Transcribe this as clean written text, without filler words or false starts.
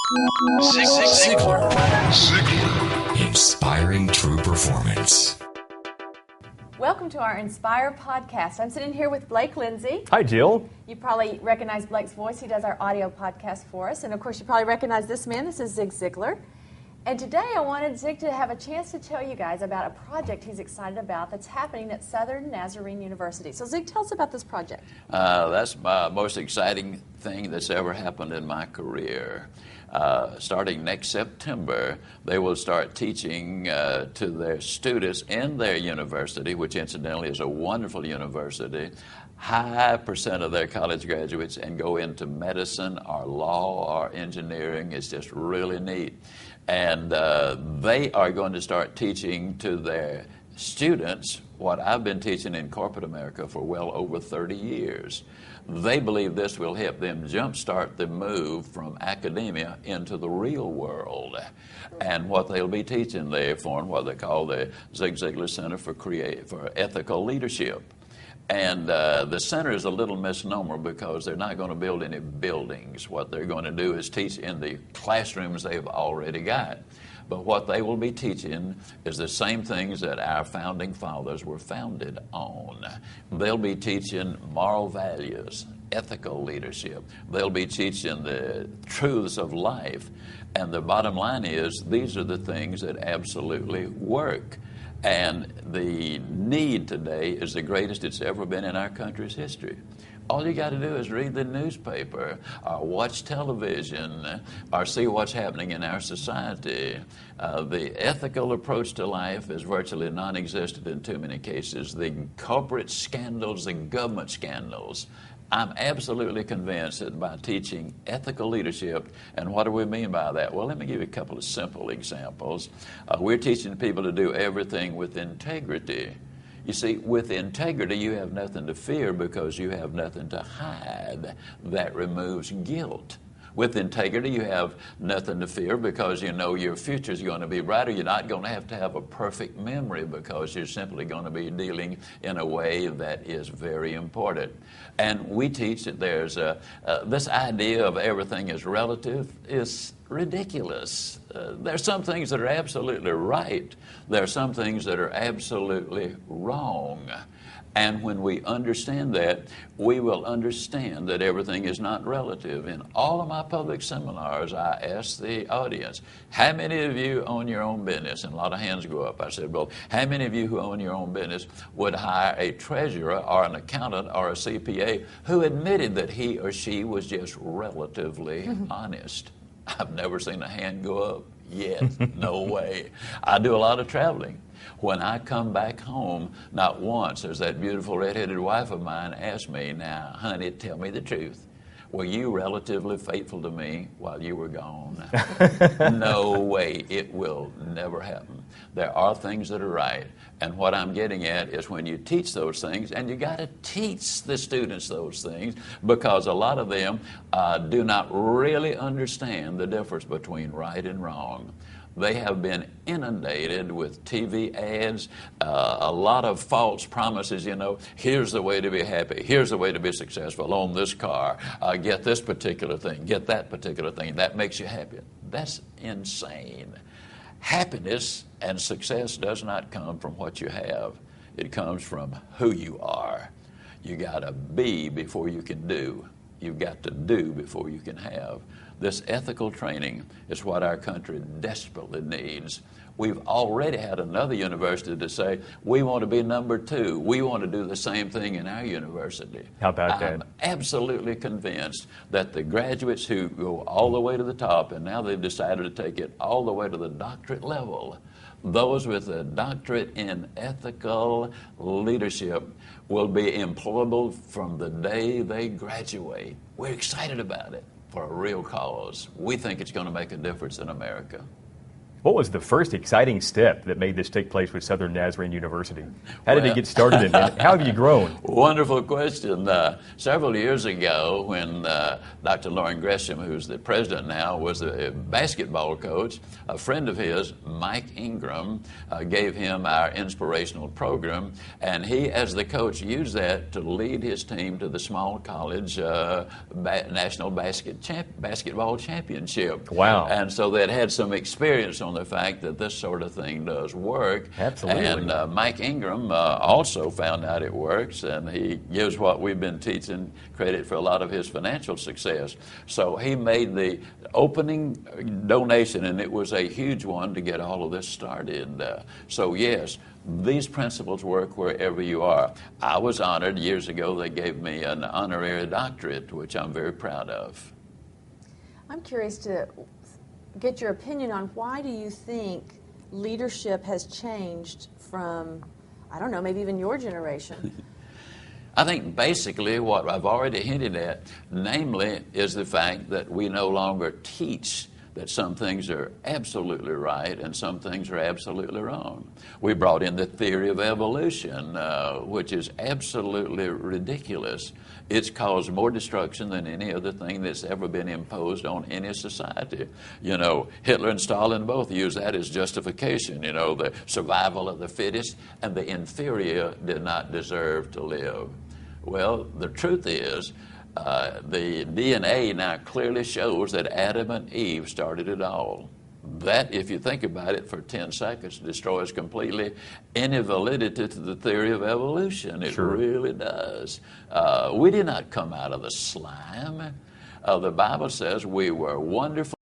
Zig Ziglar. Ziglar. Inspiring true performance. Welcome to our Inspire podcast. I'm sitting here with Blake Lindsay. Hi, Jill. You probably recognize Blake's voice. He does our audio podcast for us. And of course, you probably recognize this man. This is Zig Ziglar. And today I wanted Zig to have a chance to tell you guys about a project he's excited about that's happening at Southern Nazarene University. So Zig, tell us about this project. That's my most exciting thing that's ever happened in my career. Starting next September, they will start teaching to their students in their university, which incidentally is a wonderful university, high percent of their college graduates and go into medicine or law or engineering. It's just really neat. And they are going to start teaching to their students what I've been teaching in corporate America for well over 30 years. They believe this will help them jumpstart the move from academia into the real world. And what they'll be teaching there for what they call the Zig Ziglar Center for Ethical Leadership. And the center is a little misnomer because they're not going to build any buildings. What they're going to do is teach in the classrooms they've already got. But what they will be teaching is the same things that our founding fathers were founded on. They'll be teaching moral values, ethical leadership. They'll be teaching the truths of life. And the bottom line is these are the things that absolutely work. And the need today is the greatest it's ever been in our country's history. All you got to do is read the newspaper or watch television or see what's happening in our society. The ethical approach to life is virtually non-existent in too many cases. The corporate scandals, the government scandals. I'm absolutely convinced that by teaching ethical leadership, and what do we mean by that? Well, let me give you a couple of simple examples. We're teaching people to do everything with integrity. You see, with integrity, you have nothing to fear because you have nothing to hide. That removes guilt. With integrity, you have nothing to fear because you know your future is going to be brighter. You're not going to have a perfect memory because you're simply going to be dealing in a way that is very important. And we teach that there's this idea of everything is relative is ridiculous. There's some things that are absolutely right. There are some things that are absolutely wrong. And when we understand that, we will understand that everything is not relative. In all of my public seminars, I ask the audience, how many of you own your own business? And a lot of hands go up. I said, well, how many of you who own your own business would hire a treasurer or an accountant or a CPA who admitted that he or she was just relatively honest? I've never seen a hand go up yet. No way. I do a lot of traveling. When I come back home, not once has that beautiful redheaded wife of mine asked me, now, honey, tell me the truth. Were you relatively faithful to me while you were gone? No way. It will never happen. There are things that are right. And what I'm getting at is when you teach those things, and you got to teach the students those things because a lot of them do not really understand the difference between right and wrong. They have been inundated with TV ads, a lot of false promises, here's the way to be happy, here's the way to be successful, own this car, get this particular thing, get that particular thing, that makes you happy. That's insane. Happiness and success does not come from what you have. It comes from who you are. You got to be before you can do. You've got to do before you can have. This ethical training is what our country desperately needs. We've already had another university to say, we want to be number 2. We want to do the same thing in our university. How about that? I'm absolutely convinced that the graduates who go all the way to the top, and now they've decided to take it all the way to the doctorate level, those with a doctorate in ethical leadership will be employable from the day they graduate. We're excited about it for a real cause. We think it's going to make a difference in America. What was the first exciting step that made this take place with Southern Nazarene University? How did it get started, and how have you grown? Wonderful question. Several years ago, when Dr. Lauren Gresham, who's the president now, was a basketball coach, a friend of his, Mike Ingram, gave him our inspirational program, and he, as the coach, used that to lead his team to the small college national basketball championship. Wow. And so they'd had some experience on the fact that this sort of thing does work. Absolutely. And Mike Ingram also found out it works, and he gives what we've been teaching credit for a lot of his financial success. So he made the opening donation, and it was a huge one to get all of this started. So yes, these principles work wherever you are. I was honored years ago. They gave me an honorary doctorate, which I'm very proud of. I'm curious to get your opinion on why do you think leadership has changed from, I don't know, maybe even your generation? I think basically what I've already hinted at, namely, is the fact that we no longer teach that some things are absolutely right and some things are absolutely wrong. We brought in the theory of evolution, which is absolutely ridiculous. It's caused more destruction than any other thing that's ever been imposed on any society. You know, Hitler and Stalin both used that as justification, you know, the survival of the fittest, and the inferior did not deserve to live. Well, the truth is, the DNA now clearly shows that Adam and Eve started it all. That, if you think about it for 10 seconds, destroys completely any validity to the theory of evolution. It Sure. really does. We did not come out of the slime. The Bible says we were wonderful.